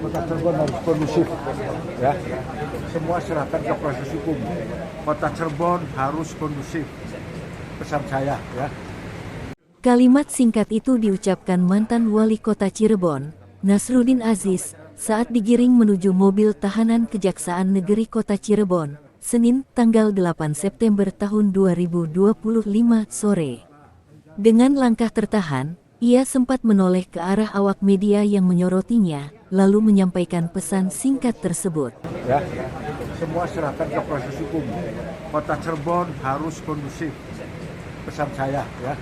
Kota Cirebon harus kondusif, ya. Semua serahkan ke proses hukum. Kota Cirebon harus kondusif. Pesan saya, ya. Kalimat singkat itu diucapkan mantan Wali Kota Cirebon, Nasruddin Aziz, saat digiring menuju mobil tahanan Kejaksaan Negeri Kota Cirebon, Senin, tanggal 8 September tahun 2025 sore. Dengan langkah tertahan, ia sempat menoleh ke arah awak media yang menyorotinya, lalu menyampaikan pesan singkat tersebut. Ya, semua serahkan ke proses hukum. Kota Cirebon harus kondusif. Pesan saya, ya.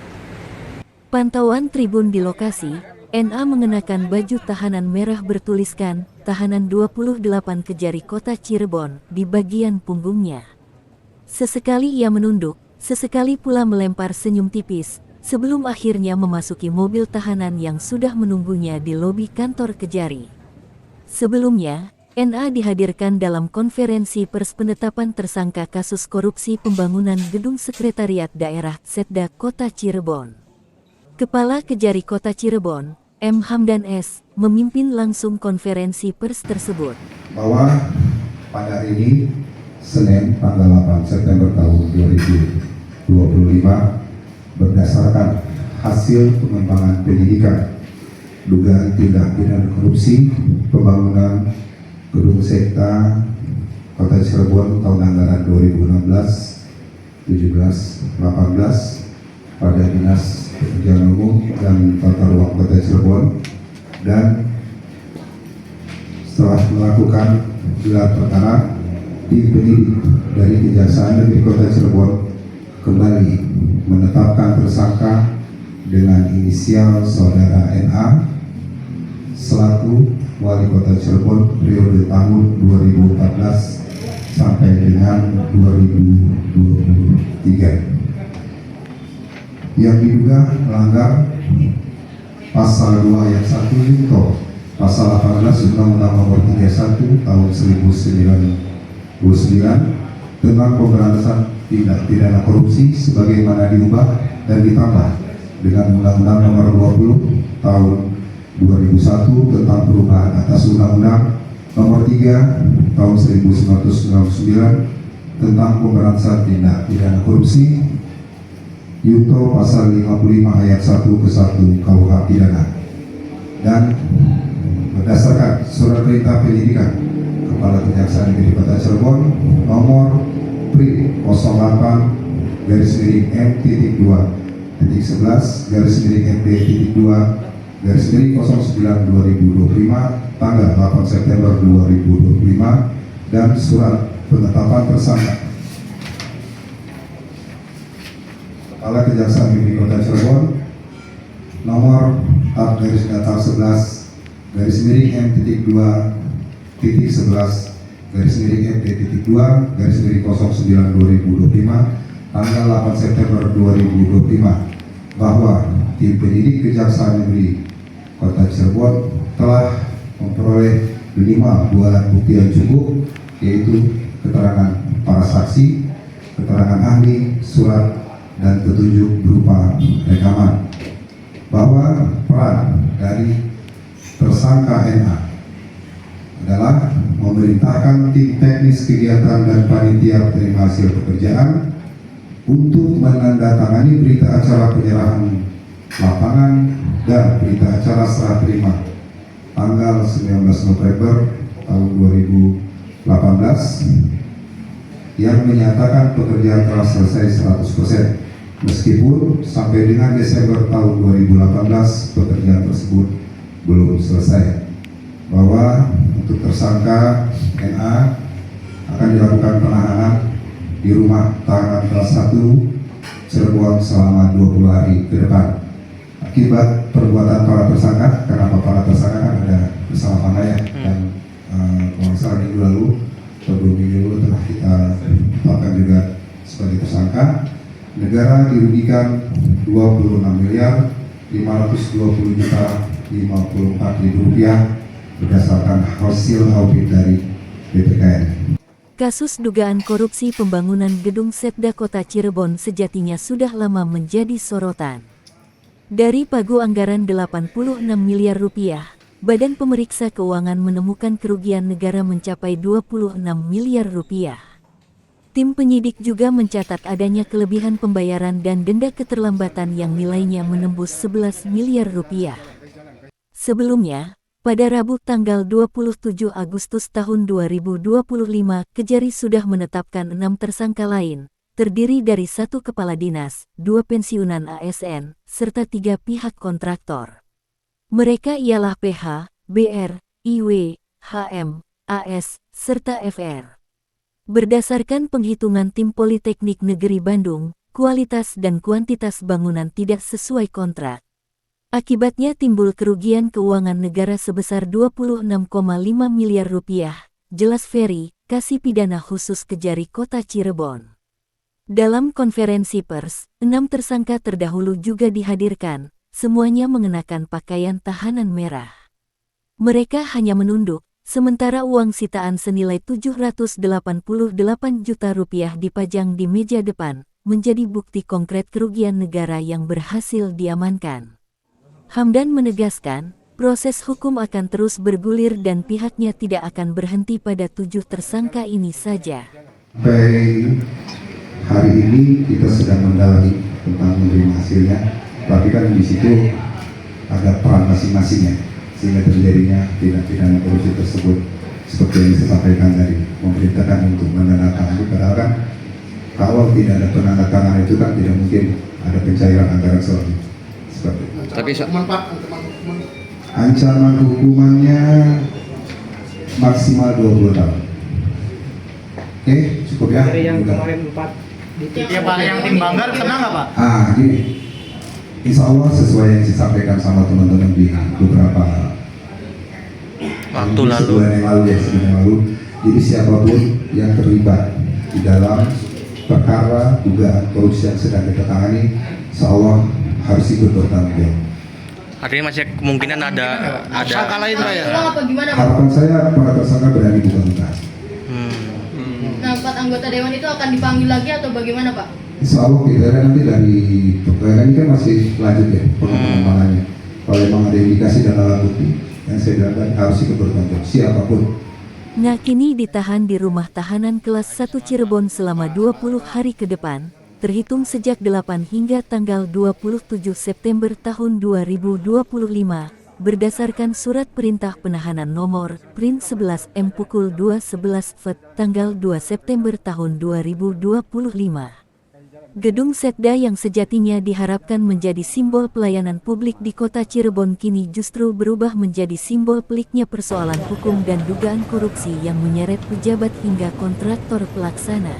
Pantauan tribun di lokasi, NA mengenakan baju tahanan merah bertuliskan Tahanan 28 Kejari Kota Cirebon di bagian punggungnya. Sesekali ia menunduk, sesekali pula melempar senyum tipis, sebelum akhirnya memasuki mobil tahanan yang sudah menunggunya di lobi kantor Kejari. Sebelumnya, NA dihadirkan dalam konferensi pers penetapan tersangka kasus korupsi pembangunan gedung sekretariat daerah Setda Kota Cirebon. Kepala Kejari Kota Cirebon, M. Hamdan S., memimpin langsung konferensi pers tersebut. Bahwa pada hari ini, Senin tanggal 8 September tahun 2025, berdasarkan hasil pengembangan penyidikan dugaan tindak pidana korupsi pembangunan gedung sekta Kota Cirebon tahun anggaran 2016, 17, 18 pada Dinas Pekerjaan Umum dan Tata Ruang Kota Cirebon, dan setelah melakukan gelar perkara, tim penyidik dari Kejaksaan Negeri Kota Cirebon kembali menetapkan tersangka dengan inisial saudara NA selaku Wali Kota Cirebon periode tahun 2014 sampai dengan 2023 yang diduga melanggar pasal 2 ayat 1 junto pasal 18 Undang-Undang Nomor 31 tahun 1999 tentang pemberantasan tindak pidana korupsi sebagaimana diubah dan ditambah dengan Undang-Undang Nomor 20 tahun 2001 tentang perubahan atas Undang-Undang Nomor 3 tahun 1999 tentang pemberantasan tindak pidana korupsi Yuto pasal 55 ayat 1 ke 1 KUH pidana, dan berdasarkan surat perintah penyidikan Kepala Kejaksaan Negeri Kota Cirebon nomor PRI 08 /M.2.11 /MB.2 /09 2025 tanggal 8 September 2025 dan surat penetapan tersangka Kepala Kejaksaan Negeri Kota Cirebon nomor tab/M.2.11/MB.2 09 2025 tanggal 8 September 2025 bahwa tim penyidik Kejaksaan Negeri Kota Cirebon telah memperoleh 5 buah alat bukti yang cukup, yaitu keterangan para saksi, keterangan ahli, surat dan petunjuk berupa rekaman, bahwa peran dari tersangka NA adalah memerintahkan tim teknis kegiatan dan panitia penerima hasil pekerjaan untuk menandatangani berita acara penyerahan lapangan dan berita acara serah terima tanggal 19 November tahun 2018 yang menyatakan pekerjaan telah selesai 100%. Meskipun sampai dengan Desember tahun 2018 pekerjaan tersebut belum selesai, bahwa untuk tersangka NA akan dilakukan penahanan di rumah tahanan kelas 1 Cirebon selama 20 hari ke depan. Akibat perbuatan para tersangka, kenapa para tersangka kan ada kesalahpahaman ya, dan kalau salah minggu lalu atau 2 minggu lalu telah kita tetapkan juga sebagai tersangka. Negara dirugikan 26.520.054.000 rupiah berdasarkan hasil audit dari BPKN. Kasus dugaan korupsi pembangunan gedung Setda Kota Cirebon sejatinya sudah lama menjadi sorotan. Dari pagu anggaran 86 miliar rupiah, Badan Pemeriksa Keuangan menemukan kerugian negara mencapai 26 miliar rupiah. Tim penyidik juga mencatat adanya kelebihan pembayaran dan denda keterlambatan yang nilainya menembus 11 miliar rupiah. Sebelumnya, pada Rabu tanggal 27 Agustus tahun 2025, Kejari sudah menetapkan 6 tersangka lain, terdiri dari 1 kepala dinas, 2 pensiunan ASN, serta 3 pihak kontraktor. Mereka ialah PH, BR, IW, HM, AS, serta FR. Berdasarkan penghitungan tim Politeknik Negeri Bandung, kualitas dan kuantitas bangunan tidak sesuai kontrak. Akibatnya timbul kerugian keuangan negara sebesar 26,5 miliar rupiah, jelas Ferry, Kasih Pidana Khusus Kejari Kota Cirebon. Dalam konferensi pers, 6 tersangka terdahulu juga dihadirkan, semuanya mengenakan pakaian tahanan merah. Mereka hanya menunduk, sementara uang sitaan senilai 788 juta rupiah dipajang di meja depan, menjadi bukti konkret kerugian negara yang berhasil diamankan. Hamdan menegaskan, proses hukum akan terus bergulir dan pihaknya tidak akan berhenti pada 7 tersangka ini saja. Sampai hari ini kita sedang mendalami tentang menerima hasilnya, tapi kan di situ ada peran masing-masingnya sehingga terjadinya tindak pidana korupsi tersebut seperti yang disampaikan tadi, memerintahkan untuk menandatangani, padahal kan kalau tidak ada penandatangan itu kan tidak mungkin ada pencairan anggaran seperti itu. Tapi Ancaman hukumannya maksimal 20 tahun. Oke, cukup ya. Dari yang Udah. kemarin 4 ya Pak, yang tim Banggar kena nggak Pak? Gini, insya Allah sesuai yang disampaikan sama teman-teman di beberapa Waktu lalu. sebulan yang lalu. Jadi siapapun yang terlibat di dalam perkara dugaan korupsi yang sedang kita tangani, insya Allah harus ikut bertanggung jawab. Artinya masih kemungkinan ada tersangka lain Pak ya? Apa gimana Pak? Harapan saya para tersangka berani buka-buka. Nah, 4 anggota dewan itu akan dipanggil lagi atau bagaimana Pak? Insya Allah kita lihat nanti dari ini kan masih lanjut ya pengembangannya. Kalau memang ada indikasi dan alat bukti yang saya bilang harus ikut bertanggung jawab siapapun. Nah kini ditahan di rumah tahanan kelas 1 Cirebon selama 20 hari ke depan, terhitung sejak 8 hingga tanggal 27 September tahun 2025, berdasarkan surat perintah penahanan nomor Prin 11 M pukul 2.11 FET tanggal 2 September tahun 2025. Gedung Setda yang sejatinya diharapkan menjadi simbol pelayanan publik di kota Cirebon kini justru berubah menjadi simbol peliknya persoalan hukum dan dugaan korupsi yang menyeret pejabat hingga kontraktor pelaksana.